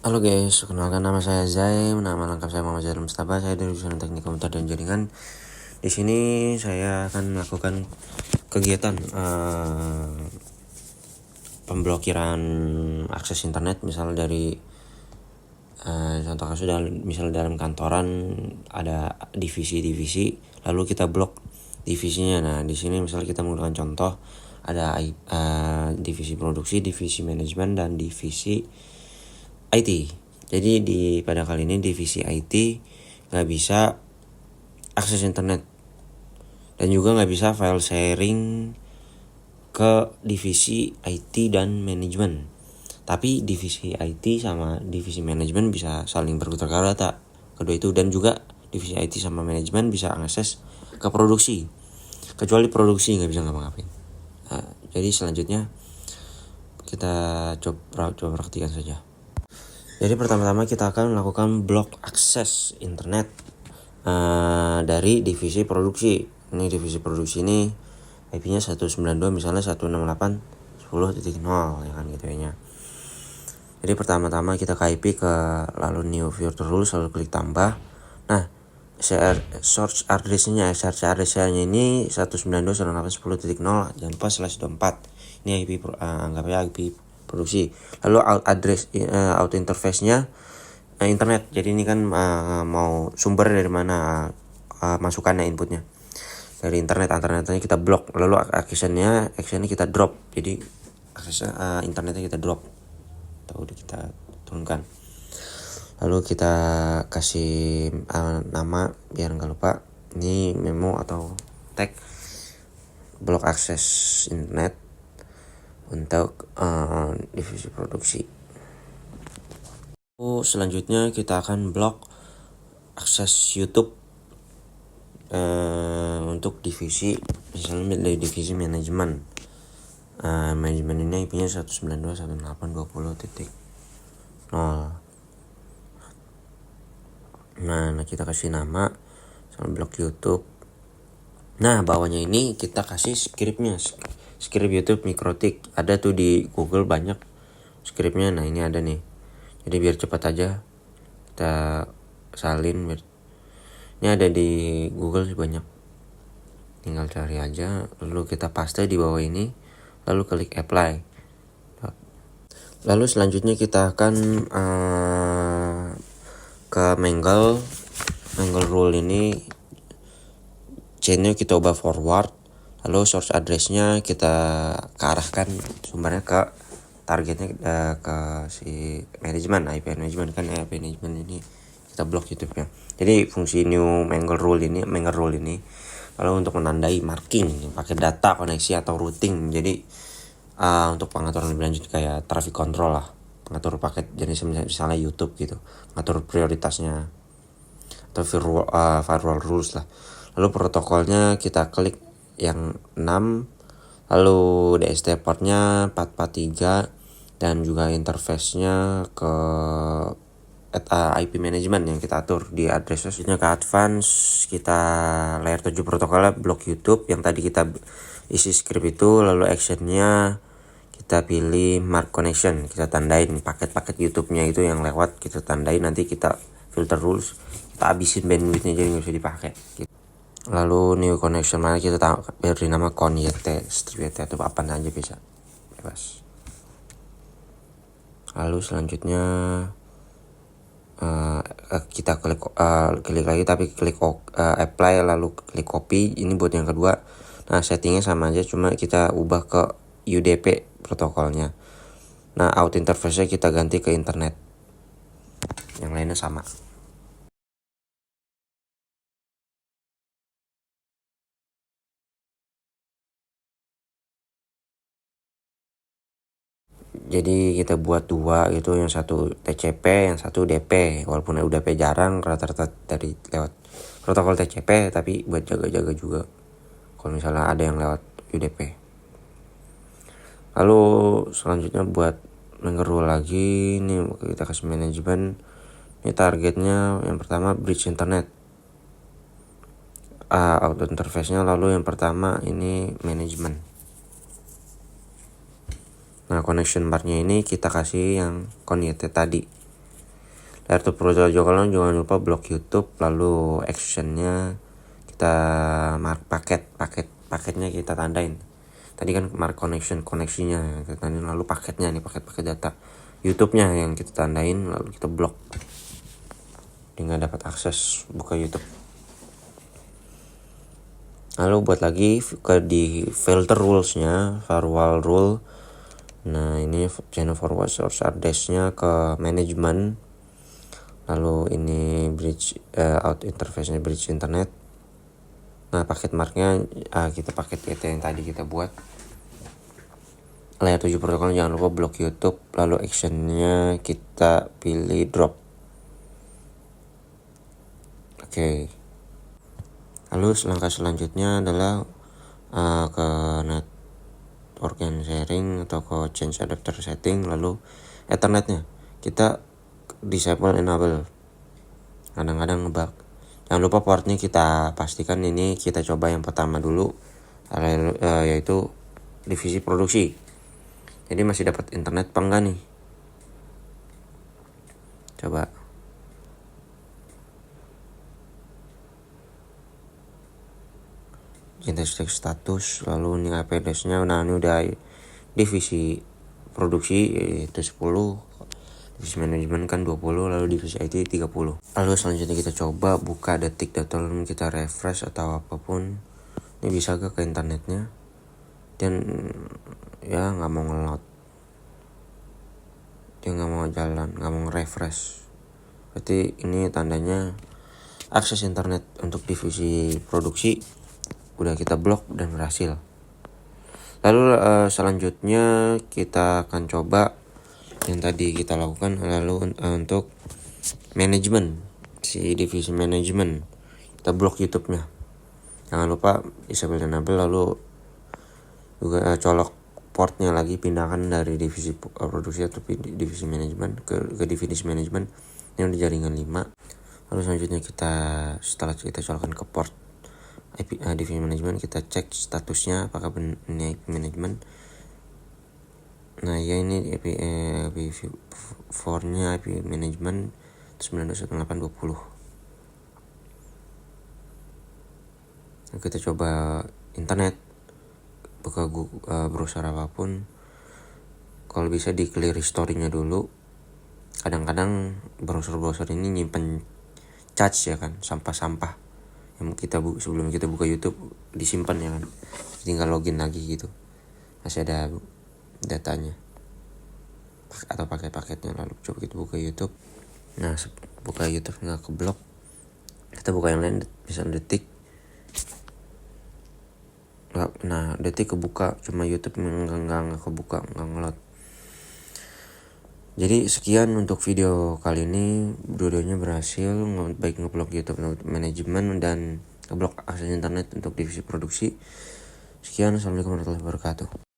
Halo guys, kenalkan nama saya Zai, nama lengkap saya Muhammad Zainal Mustafa, saya dari jurusan Teknik Komputer dan Jaringan. Di sini saya akan melakukan kegiatan pemblokiran akses internet, misal dari contoh kasus misal dalam kantoran ada divisi-divisi, lalu kita blok divisinya. Nah, di sini misal kita menggunakan contoh ada divisi produksi, divisi manajemen, dan divisi IT. Jadi pada kali ini divisi IT nggak bisa akses internet dan juga nggak bisa file sharing ke divisi IT dan manajemen. Tapi divisi IT sama divisi manajemen bisa saling bertukar data kedua itu, dan juga divisi IT sama manajemen bisa akses ke produksi, kecuali produksi nggak bisa ngapa-ngapain. Nah, jadi selanjutnya kita coba praktikan saja. Jadi pertama-tama kita akan melakukan blok akses internet dari divisi produksi. Ini divisi produksi ini IP-nya 192 misalnya 168.10.0 ya kan gitu ya. Jadi pertama-tama kita ke IP lalu new virtual rules lalu klik tambah. Nah, source address-nya ini 192.168.10.0 jangan lupa /24. Ini IP anggapnya IP produksi. Lalu out interface-nya internet. Jadi ini kan mau sumber dari mana masukannya, inputnya dari internetnya kita blok, lalu actionnya kita drop. Jadi akses internetnya kita drop atau udah kita turunkan. Lalu kita kasih nama biar nggak lupa. Ini memo atau tag blok akses internet untuk divisi produksi. Selanjutnya kita akan blok akses YouTube untuk divisi, misalnya dari divisi manajemen. Manajemen ini IP-nya 192.168.20.0. Nah, kita kasih nama sama blok YouTube. Nah, bawahnya ini kita kasih scriptnya, script YouTube Mikrotik. Ada tuh di Google banyak scriptnya. Nah, ini ada nih. Jadi biar cepat aja kita salin. Ini ada di Google sih banyak. Tinggal cari aja, lalu kita paste di bawah ini, lalu klik apply. Lalu selanjutnya kita akan ke Mangle rule ini, chainnya kita ubah forward, lalu source address-nya kita arahkan sumbernya ke targetnya ke si manajemen, IP manajemen kan. IP manajemen ini kita blok YouTube-nya. Jadi fungsi new Mangle rule ini lalu untuk menandai marking pakai data koneksi atau routing. Jadi untuk pengaturan lebih lanjut kayak traffic control lah, mengatur paket jenis misalnya YouTube gitu, mengatur prioritasnya atau firewall rules lah. Lalu protokolnya kita klik yang 6, lalu DST portnya 443, dan juga interface-nya ke IP management yang kita atur di address ke advance. Kita layer 7 protokolnya blok YouTube yang tadi kita isi script itu, lalu actionnya kita pilih mark connection, kita tandain paket-paket YouTube-nya itu yang lewat, kita tandain, nanti kita filter rules, kita habisin bandwidth-nya jadi nggak bisa dipakai gitu. Lalu new connection mana kita beri nama connect strip atau apa aja bisa bebas. Lalu selanjutnya kita klik lagi, tapi klik apply lalu klik copy. Ini buat yang kedua. Nah, settingnya sama aja, cuma kita ubah ke UDP protokolnya. Nah, out interface-nya kita ganti ke internet, yang lainnya sama. Jadi kita buat dua gitu, yang satu TCP, yang satu DP. Walaupun UDP jarang, rata-rata dari lewat protokol TCP, tapi buat jaga-jaga juga kalau misalnya ada yang lewat UDP. Lalu selanjutnya buat mengeru lagi, ini kita kasih manajemen. Ini targetnya yang pertama bridge internet, out interface-nya, lalu yang pertama ini manajemen. Nah, connection bar-nya ini kita kasih yang connected tadi. layar tutorial jangan lupa blok YouTube, lalu actionnya kita mark paketnya kita tandain. Tadi kan mark koneksinya kita tandain, lalu paketnya nih paket data YouTube-nya yang kita tandain, lalu kita blok, dia nggak dapat akses buka YouTube. Lalu buat lagi di filter rulesnya, firewall rule. Nah ini channel forward source address-nya ke management. Lalu ini bridge out interface-nya bridge internet. Nah paket marknya kita paket yang tadi kita buat. Layer 7 protokol jangan lupa blok YouTube, lalu actionnya kita pilih drop. Oke. Lalu langkah selanjutnya adalah ke network and sharing atau ke change adapter setting, lalu ethernetnya kita disable enable, kadang-kadang ngebug. Jangan lupa portnya kita pastikan, ini kita coba yang pertama dulu, yaitu divisi produksi. Jadi masih dapat internet apa enggak nih, coba. Cek status, lalu ini IP address-nya. Nah ini udah divisi produksi itu 10, divisi manajemen kan 20, lalu divisi IT 30. Lalu selanjutnya kita coba buka detik.com, kita refresh atau apapun. Ini bisa ke internetnya, dan ya nggak mau ngeload, dia nggak mau jalan, nggak mau refresh. Berarti ini tandanya akses internet untuk divisi produksi udah kita blok dan berhasil. Lalu selanjutnya kita akan coba yang tadi kita lakukan, lalu untuk manajemen, si divisi manajemen kita blok YouTube-nya. Jangan lupa disable enable, lalu juga colok portnya lagi, pindahkan dari divisi produksi atau divisi manajemen ke divisi manajemen yang di jaringan 5. Lalu selanjutnya setelah kita colokkan ke port IP divisi manajemen, kita cek statusnya apakah ini IP manajemen. Nah ya ini IP 4-nya IP manajemen 92.168.20. Kita coba internet, buka browser apapun, kalau bisa di clear history-nya dulu. Kadang-kadang browser ini nyimpen cache ya kan, sampah-sampah yang sebelum kita buka YouTube disimpan ya kan, tinggal login lagi gitu, masih ada datanya atau pakai paketnya. Lalu coba kita buka YouTube. Nah buka YouTube nggak keblok, kita buka yang lain, bisa detik. Nah detik kebuka, cuma YouTube nggak kebuka, nggak ngelot. Jadi sekian untuk video kali ini, dua-duanya berhasil, baik ngeblok YouTube manajemen dan ngeblok akses internet untuk divisi produksi. Sekian, assalamualaikum warahmatullahi wabarakatuh.